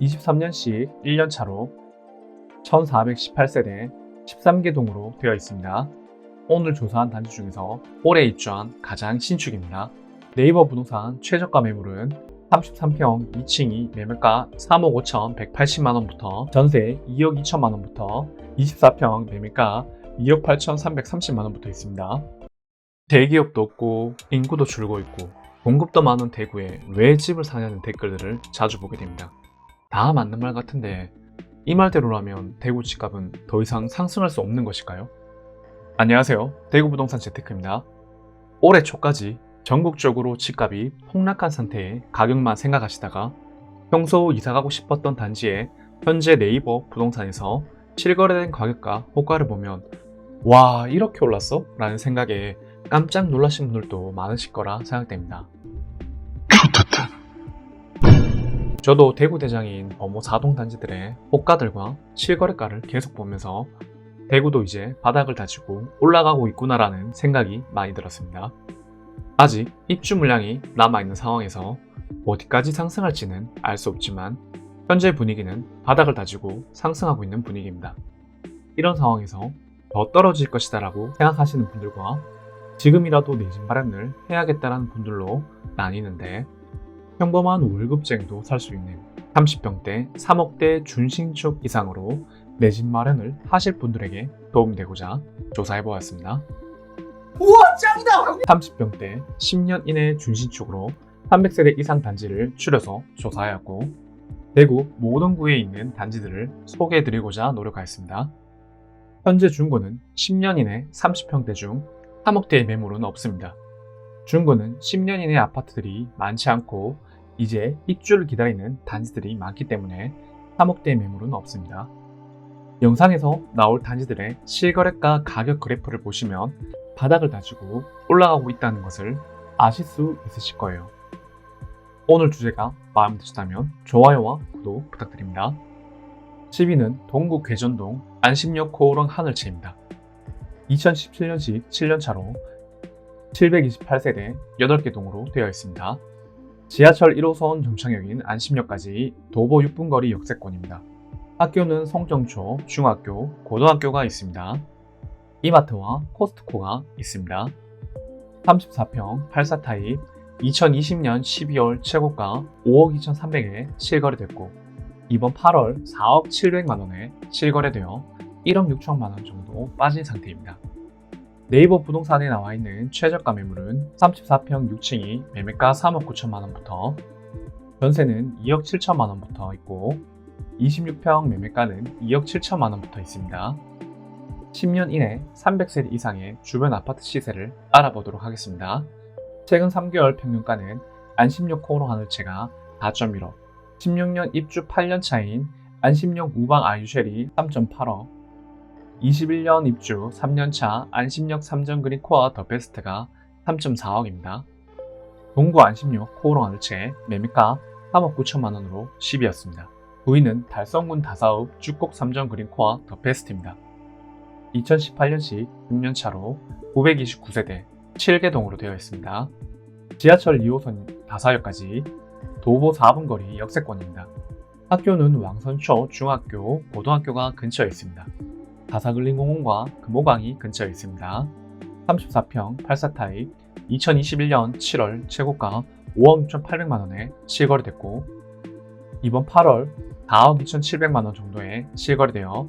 23년씩 1년차로 1418세대 13개 동으로 되어 있습니다. 오늘 조사한 단지 중에서 올해 입주한 가장 신축입니다. 네이버 부동산 최저가 매물은 33평 2층이 매매가 3억 5,180만원부터 전세 2억 2천만원부터 24평 매매가 2억 8,330만원부터 있습니다. 대기업도 없고 인구도 줄고 있고 공급도 많은 대구에 왜 집을 사냐는 댓글들을 자주 보게 됩니다. 다 맞는 말 같은데 이 말대로라면 대구 집값은 더 이상 상승할 수 없는 것일까요? 안녕하세요. 대구부동산 재테크입니다. 올해 초까지 전국적으로 집값이 폭락한 상태에 가격만 생각하시다가 평소 이사가고 싶었던 단지에 현재 네이버 부동산에서 실거래된 가격과 호가를 보면 와, 이렇게 올랐어? 라는 생각에 깜짝 놀라신 분들도 많으실 거라 생각됩니다. 저도 대구 대장인 범호 4동 단지들의 호가들과 실거래가를 계속 보면서 대구도 이제 바닥을 다지고 올라가고 있구나라는 생각이 많이 들었습니다. 아직 입주 물량이 남아있는 상황에서 어디까지 상승할지는 알 수 없지만 현재 분위기는 바닥을 다지고 상승하고 있는 분위기입니다. 이런 상황에서 더 떨어질 것이다 라고 생각하시는 분들과 지금이라도 내 집 마련을 해야겠다라는 분들로 나뉘는데, 평범한 월급쟁이도 살 수 있는 30평대 3억대 준신축 이상으로 내 집 마련을 하실 분들에게 도움되고자 조사해보았습니다. 우와, 짱이다! 30평대 10년 이내 준신축으로 300세대 이상 단지를 추려서 조사하였고 대구 모든 구에 있는 단지들을 소개해드리고자 노력하였습니다. 현재 중고는 10년 이내 30평대 중 3억대의 매물은 없습니다. 중고는 10년 이내 아파트들이 많지 않고 이제 입주를 기다리는 단지들이 많기 때문에 3억대의 매물은 없습니다. 영상에서 나올 단지들의 실거래가 가격 그래프를 보시면 바닥을 다지고 올라가고 있다는 것을 아실 수 있으실 거예요. 오늘 주제가 마음에 드셨다면 좋아요와 구독 부탁드립니다. 12는 동구 괴전동 안심역 코오롱 하늘채입니다. 2017년식 7년차로 728세대 8개 동으로 되어 있습니다. 지하철 1호선 정창역인 안심역까지 도보 6분 거리 역세권입니다. 학교는 성정초, 중학교, 고등학교가 있습니다. 이마트와 코스트코가 있습니다. 34평 84 타입 2020년 12월 최고가 5억 2,300에 실거래됐고 이번 8월 4억 700만원에 실거래되어 1억 6천만원 정도 빠진 상태입니다. 네이버 부동산에 나와 있는 최저가 매물은 34평 6층이 매매가 3억 9천만원부터 전세는 2억 7천만원부터 있고 26평 매매가는 2억 7천만원부터 있습니다. 10년 이내 300세대 이상의 주변 아파트 시세를 알아보도록 하겠습니다. 최근 3개월 평균가는 안심역 코오롱 하늘채가 4.1억, 16년 입주 8년 차인 안심역 우방 아유쉘이 3.8억, 21년 입주 3년차 안심역 3전 그린 코아 더 베스트가 3.4억입니다. 동구 안심역 코오롱 하늘채 매매가 3억 9천만원으로 10위였습니다. 9위는 달성군 다사읍 주곡 3전 그린 코아 더 베스트입니다. 2018년식 6년차로 929세대 7개 동으로 되어 있습니다. 지하철 2호선 다사역까지 도보 4분 거리 역세권입니다. 학교는 왕선초 중학교, 고등학교가 근처에 있습니다. 다사근린공원과 금호강이 근처에 있습니다. 34평 84 타입 2021년 7월 최고가 5억 6,800만원에 실거래됐고 이번 8월 4억 2,700만원 정도에 실거래되어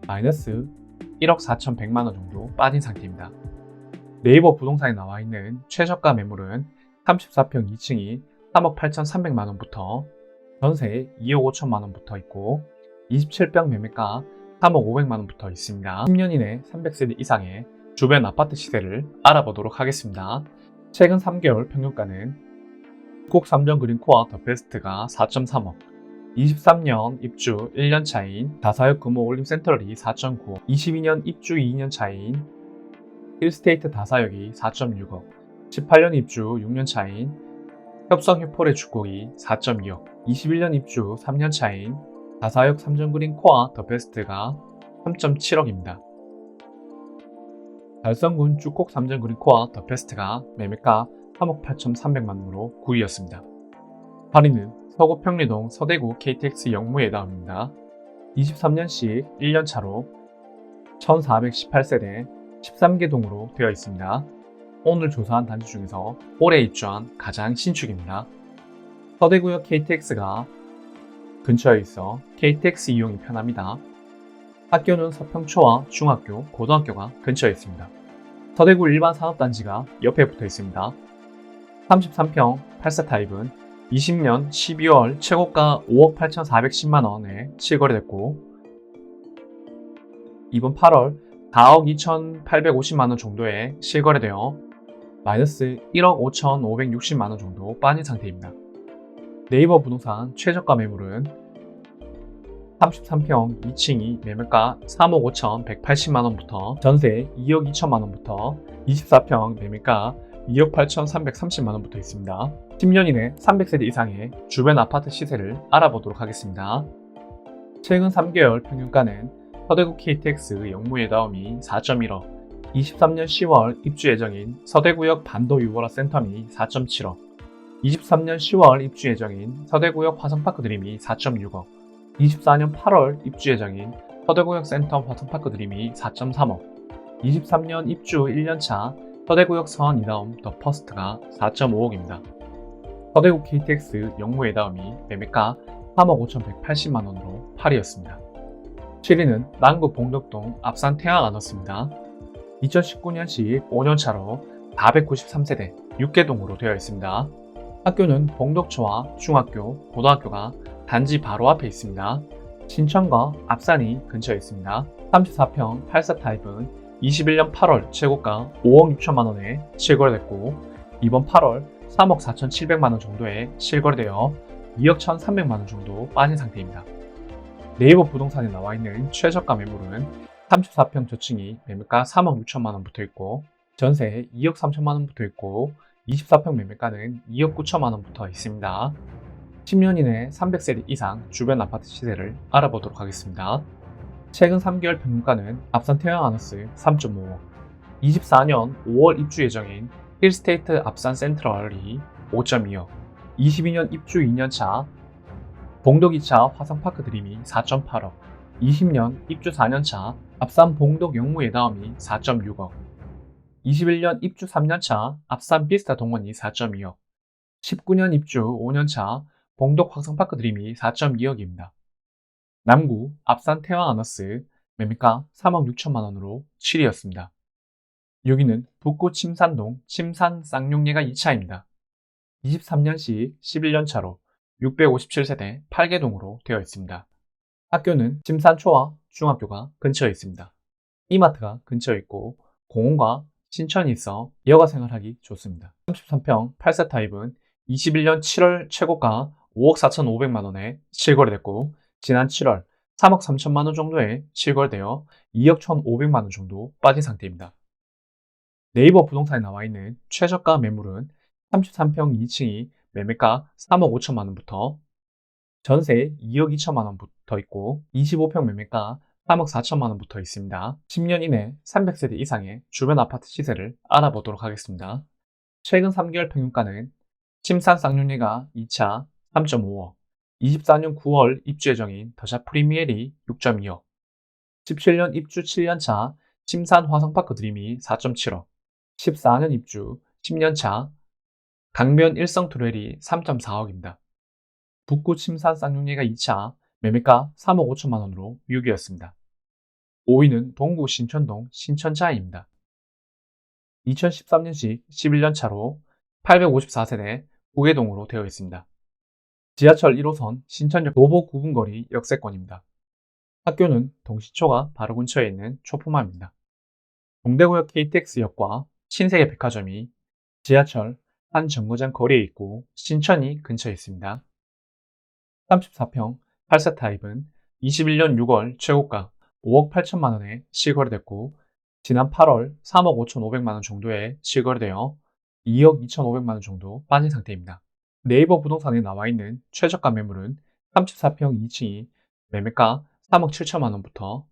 마이너스 1억 4,100만원 정도 빠진 상태입니다. 네이버 부동산에 나와 있는 최저가 매물은 34평 2층이 3억 8,300만원부터 전세 2억 5천만원부터 있고 27평 매매가 3억 500만원부터 있습니다. 10년 이내 300세대 이상의 주변 아파트 시세를 알아보도록 하겠습니다. 최근 3개월 평균가는 꼭 3전 그린 코아 더 베스트가 4.3억, 23년 입주 1년 차인 다사역 금호 올림 센트럴이 4.9억, 22년 입주 2년 차인 힐스테이트 다사역이 4.6억, 18년 입주 6년 차인 협성 휴포레 주곡이 4.2억, 21년 입주 3년 차인 다사역 3전 그린 코아 더 베스트가 3.7억입니다. 달성군 주곡 3전 그린 코아 더 베스트가 매매가 3억 8,300만원으로 9위였습니다. 8위는 서구 평리동 서대구 KTX 영무예다움입니다. 23년식 1년차로 1418세대 13개 동으로 되어 있습니다. 오늘 조사한 단지 중에서 올해 입주한 가장 신축입니다. 서대구역 KTX가 근처에 있어 KTX 이용이 편합니다. 학교는 서평초와 중학교, 고등학교가 근처에 있습니다. 서대구 일반 산업단지가 옆에 붙어 있습니다. 33평 8세 타입은 20년 12월 최고가 5억 8,410만원에 실거래됐고 이번 8월 4억 2,850만원 정도에 실거래되어 마이너스 1억 5,560만원 정도 빠진 상태입니다. 네이버 부동산 최저가 매물은 33평 2층이 매물가 3억 5,180만원부터 전세 2억 2천만원부터 24평 매물가 2억 8,330만원부터 있습니다. 10년 이내 300세대 이상의 주변 아파트 시세를 알아보도록 하겠습니다. 최근 3개월 평균가는 서대구 KTX 영무예다움이 4.1억, 23년 10월 입주 예정인 서대구역 반도 유보라 센텀이 4.7억, 23년 10월 입주 예정인 서대구역 화성파크 드림이 4.6억, 24년 8월 입주 예정인 서대구역 센텀 화성파크 드림이 4.3억, 23년 입주 1년차 서대구역 서원 이다움 더 퍼스트가 4.5억입니다. 서대구 KTX 영무예다움이 매매가 3억 5,180만원으로 8위였습니다. 7위는 남구 봉덕동 앞산 태양 아너스입니다. 2019년식 5년차로 493세대 6개 동으로 되어 있습니다. 학교는 봉덕초와 중학교, 고등학교가 단지 바로 앞에 있습니다. 신천과 앞산이 근처에 있습니다. 34평 8사 타입은 21년 8월 최고가 5억 6천만원에 실거래됐고 이번 8월 3억 4,700만원 정도에 실거래되어 2억 1,300만원 정도 빠진 상태입니다. 네이버 부동산에 나와 있는 최저가 매물은 34평 저층이 매물가 3억 6천만원 붙어 있고 전세 2억 3천만원 붙어 있고 24평 매물가는 2억 9천만원 붙어 있습니다. 10년 이내 300세대 이상 주변 아파트 시세를 알아보도록 하겠습니다. 최근 3개월 평균가는 앞산 태양 아너스 3.5억, 24년 5월 입주 예정인 힐스테이트 앞산 센트럴이 5.2억, 22년 입주 2년차 봉덕 2차 화성파크 드림이 4.8억, 20년 입주 4년차 앞산 봉덕 영무예다움이 4.6억, 21년 입주 3년차 앞산 비스타 동원이 4.2억, 19년 입주 5년차 봉덕 화성파크 드림이 4.2억입니다. 남구 앞산 태왕 아너스 매매가 3억 6천만원으로 7위였습니다. 여기는 북구 침산동 침산 쌍용예가 2차입니다. 23년식 11년차로 657세대 8개 동으로 되어 있습니다. 학교는 침산초와 중학교가 근처에 있습니다. 이마트가 근처에 있고 공원과 신천이 있어 여가 생활하기 좋습니다. 33평 8세 타입은 21년 7월 최고가 5억 4,500만원에 실거래됐고 지난 7월 3억 3천만원 정도에 실거래되어 2억 1,500만원 정도 빠진 상태입니다. 네이버 부동산에 나와 있는 최저가 매물은 33평 2층이 매매가 3억 5천만원부터 전세 2억 2천만원 붙어 있고 25평 매매가 3억 4천만원 붙어 있습니다. 10년 이내 300세대 이상의 주변 아파트 시세를 알아보도록 하겠습니다. 최근 3개월 평균가는 침산 쌍용예가 2차 3.5억, 24년 9월 입주 예정인 더샵 프리미엘이 6.2억, 17년 입주 7년차 침산 화성파크 드림이 4.7억, 14년 입주 10년차 강변 일성 투렐이 3.4억입니다. 북구 침산 쌍용예가 2차 매매가 3억 5천만원으로 6위였습니다. 5위는 동구 신천동 신천자입니다. 2013년식 11년차로 854세대 9개 동으로 되어 있습니다. 지하철 1호선 신천역 노보 9분 거리 역세권입니다. 학교는 동시초가 바로 근처에 있는 초품화입니다. 동대구역 KTX역과 신세계 백화점이 지하철 한 정거장 거리에 있고 신천이 근처에 있습니다. 34평 8세 타입은 21년 6월 최고가 5억 8천만원에 실거래됐고 지난 8월 3억 5,500만원 정도에 실거래되어 2억 2,500만원 정도 빠진 상태입니다. 네이버 부동산에 나와 있는 최저가 매물은 34평 2층이 매매가 3억 7천만원부터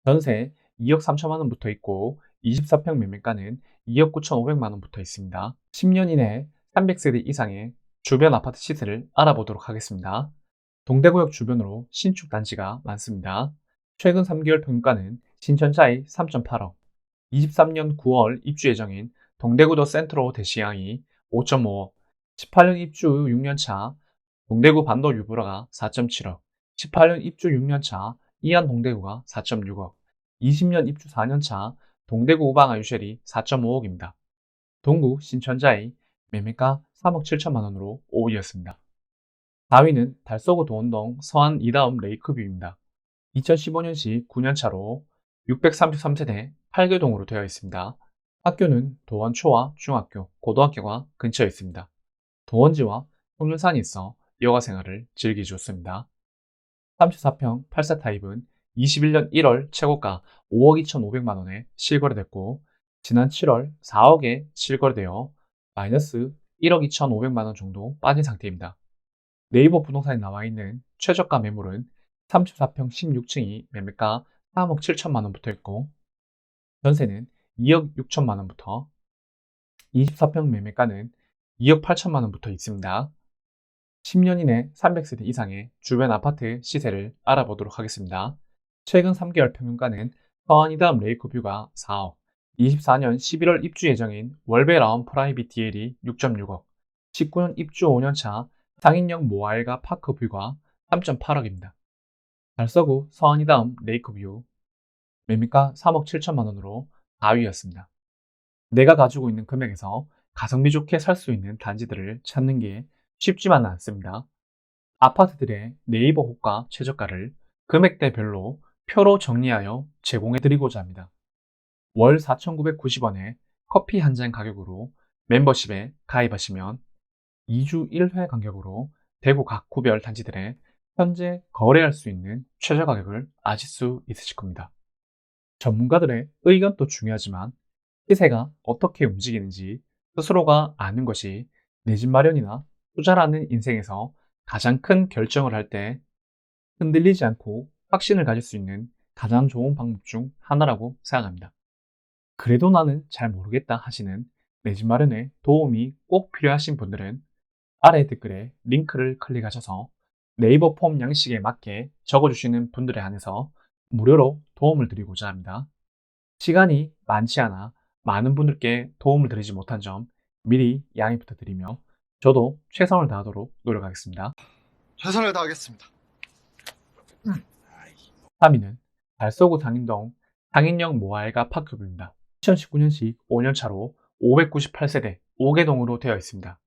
전세 2억 3천만원부터 있고 24평 매매가는 2억 9,500만원 붙어 있습니다. 10년 이내 300세대 이상의 주변 아파트 시세를 알아보도록 하겠습니다. 동대구역 주변으로 신축 단지가 많습니다. 최근 3개월 평균가는 신천자의 3.8억, 23년 9월 입주 예정인 동대구도 센트로 대시양이 5.5억, 18년 입주 6년차 동대구 반도 유브라가 4.7억, 18년 입주 6년차 이안 동대구가 4.6억, 20년 입주 4년차 동대구 우방 아유쉘이 4.5억입니다. 동구 신천자의 매매가 3억 7천만 원으로 5위였습니다. 4위는 달서구 도원동 서안 이다음 레이크뷰입니다. 2015년식 9년차로 633세대 8개동으로 되어 있습니다. 학교는 도원초와 중학교, 고등학교가 근처에 있습니다. 도원지와 송륜산이 있어 여가 생활을 즐기기 좋습니다. 34평 8사 타입은 21년 1월 최고가 5억 2,500만원에 실거래됐고 지난 7월 4억에 실거래되어 마이너스 1억 2,500만원 정도 빠진 상태입니다. 네이버 부동산에 나와 있는 최저가 매물은 34평 16층이 매매가 3억 7천만원부터 있고 전세는 2억 6천만원부터 24평 매매가는 2억 8천만원부터 있습니다. 10년 이내 300세대 이상의 주변 아파트 시세를 알아보도록 하겠습니다. 최근 3개월 평균가는 서안이다음 레이크뷰가 4억, 24년 11월 입주 예정인 월베라운 프라이빗 DL이 6.6억, 19년 입주 5년차 상인역 모아일가 파크뷰가 3.8억입니다. 달서구 서안이다음 레이크뷰 매매가 3억 7천만원으로 4위였습니다. 내가 가지고 있는 금액에서 가성비 좋게 살 수 있는 단지들을 찾는 게 쉽지만은 않습니다. 아파트들의 네이버 호가 최저가를 금액대별로 표로 정리하여 제공해드리고자 합니다. 월 4,990원에 커피 한 잔 가격으로 멤버십에 가입하시면 2주 1회 간격으로 대구 각 구별 단지들의 현재 거래할 수 있는 최저 가격을 아실 수 있으실 겁니다. 전문가들의 의견도 중요하지만 시세가 어떻게 움직이는지 스스로가 아는 것이 내 집 마련이나 투자라는 인생에서 가장 큰 결정을 할 때 흔들리지 않고 확신을 가질 수 있는 가장 좋은 방법 중 하나라고 생각합니다. 그래도 나는 잘 모르겠다 하시는 내 집 마련에 도움이 꼭 필요하신 분들은 아래 댓글에 링크를 클릭하셔서 네이버 폼 양식에 맞게 적어주시는 분들에 한해서 무료로 도움을 드리고자 합니다. 시간이 많지 않아 많은 분들께 도움을 드리지 못한 점 미리 양해 부탁드리며 저도 최선을 다하도록 노력하겠습니다. 최선을 다하겠습니다. 3위는 달서구 상인동 상인역 모아일가 파크뷰입니다. 2019년식 5년차로 598세대 5개동으로 되어 있습니다.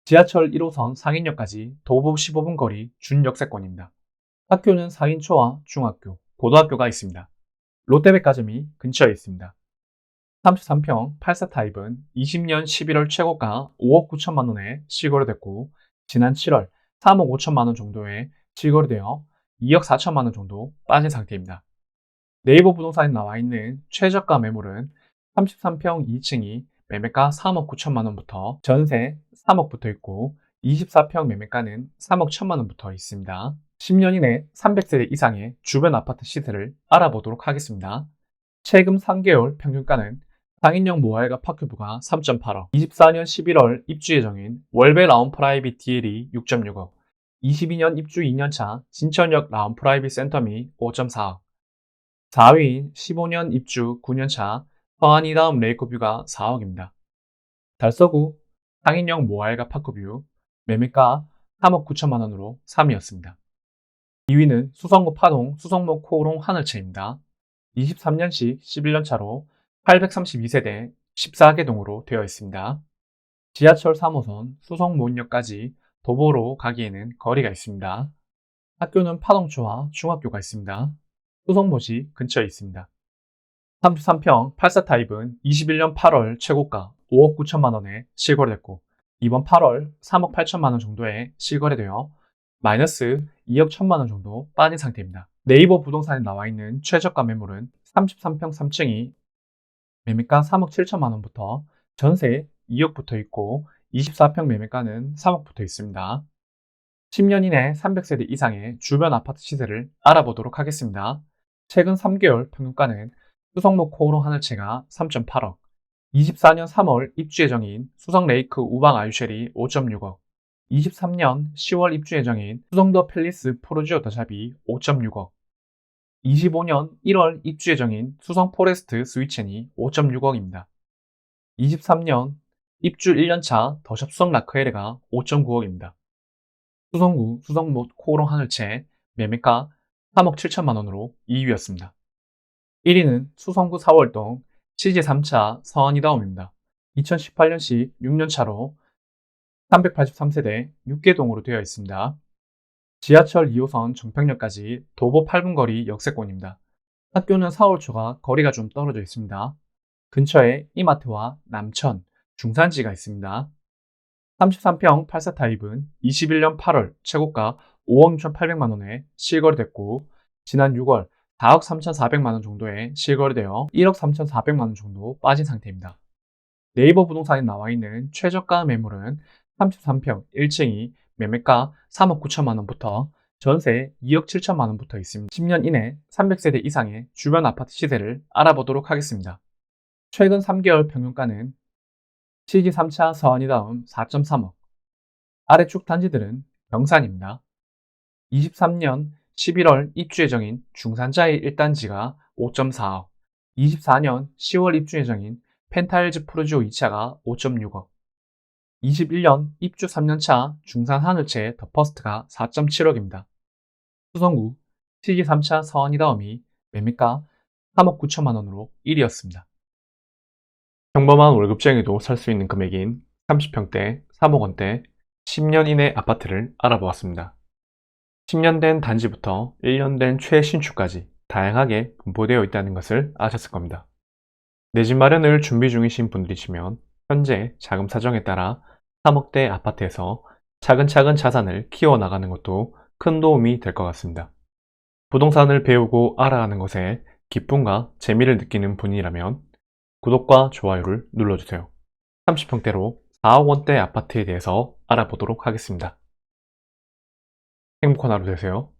지하철 1호선 상인역까지 도보 15분 거리 준역세권입니다. 학교는 상인초와 중학교, 고등학교가 있습니다. 롯데백화점이 근처에 있습니다. 33평 84 타입은 20년 11월 최고가 5억 9천만 원에 실거래됐고 지난 7월 3억 5천만 원 정도에 실거래되어 2억 4천만 원 정도 빠진 상태입니다. 네이버 부동산에 나와 있는 최저가 매물은 33평 2층이 매매가 3억 9천만 원부터 전세 3억 붙어 있고 24평 매매가는 3억 1천만 원부터 있습니다. 10년 이내 300세대 이상의 주변 아파트 시세를 알아보도록 하겠습니다. 최근 3개월 평균가는 상인역 모아일가 파크뷰가 3.8억, 24년 11월 입주 예정인 월베 라운 프라이빗 DL이 6.6억, 22년 입주 2년차 신천역 라운 프라이빗 센터미 5.4억, 4위인 15년 입주 9년차 서안이 다음 레이크뷰가 4억입니다. 달서구 상인역 모아일가 파크뷰 매매가 3억 9천만 원으로 3위였습니다. 2위는 수성구 파동 수성모 코오롱 하늘채입니다. 23년식 11년차로 832세대 14개동으로 되어 있습니다. 지하철 3호선 수성모인역까지 도보로 가기에는 거리가 있습니다. 학교는 파동초와 중학교가 있습니다. 수성모시 근처에 있습니다. 33평 84 타입은 21년 8월 최고가 5억 9천만 원에 실거래됐고 이번 8월 3억 8천만 원 정도에 실거래되어 마이너스 2억 1천만 원 정도 빠진 상태입니다. 네이버 부동산에 나와 있는 최저가 매물은 33평 3층이 매매가 3억 7천만 원부터 전세 2억 붙어 있고 24평 매매가는 3억 붙어 있습니다. 10년 이내 300세대 이상의 주변 아파트 시세를 알아보도록 하겠습니다. 최근 3개월 평균가는 수성모 코오롱 하늘채가 3.8억, 24년 3월 입주 예정인 수성레이크 우방 아유쉘이 5.6억, 23년 10월 입주 예정인 수성도 팰리스 포르지오 더 샵이 5.6억, 25년 1월 입주 예정인 수성 포레스트 스위첸이 5.6억입니다. 23년 입주 1년차 더샵 수성 라크에르가 5.9억입니다. 수성구 수성못 코오롱 하늘채 매매가 3억 7천만 원으로 2위였습니다. 1위는 수성구 4월동 CG 3차 서안이다움입니다. 2018년식 6년차로 383세대 6개동으로 되어 있습니다. 지하철 2호선 정평역까지 도보 8분 거리 역세권입니다. 학교는 서울초가 거리가 좀 떨어져 있습니다. 근처에 이마트와 남천, 중산지가 있습니다. 33평 84 타입은 21년 8월 최고가 5억 6,800만원에 실거래됐고 지난 6월 4억 3,400만원 정도에 실거래되어 1억 3,400만원 정도 빠진 상태입니다. 네이버 부동산에 나와 있는 최저가 매물은 33평 1층이 매매가 3억 9천만원부터 전세 2억 7천만원부터 있습니다. 10년 이내 300세대 이상의 주변 아파트 시세를 알아보도록 하겠습니다. 최근 3개월 평균가는 CG 3차 서안이다움 4.3억, 아래쪽 단지들은 경산입니다. 23년 11월 입주 예정인 중산자의 1단지가 5.4억, 24년 10월 입주 예정인 펜타일즈 프루지오 2차가 5.6억, 21년 입주 3년차 중산 하늘채 더 퍼스트가 4.7억입니다. 수성구 CG 3차 서안이다움이 매매가 3억 9천만 원으로 1위였습니다. 평범한 월급쟁이도 살 수 있는 금액인 30평대 3억 원대 10년 이내 아파트를 알아보았습니다. 10년 된 단지부터 1년 된 최신축까지 다양하게 분포되어 있다는 것을 아셨을 겁니다. 내 집 마련을 준비 중이신 분들이시면 현재 자금 사정에 따라 3억대 아파트에서 차근차근 자산을 키워나가는 것도 큰 도움이 될 것 같습니다. 부동산을 배우고 알아가는 것에 기쁨과 재미를 느끼는 분이라면 구독과 좋아요를 눌러주세요. 30평대로 4억 원대 아파트에 대해서 알아보도록 하겠습니다. 행복한 하루 되세요.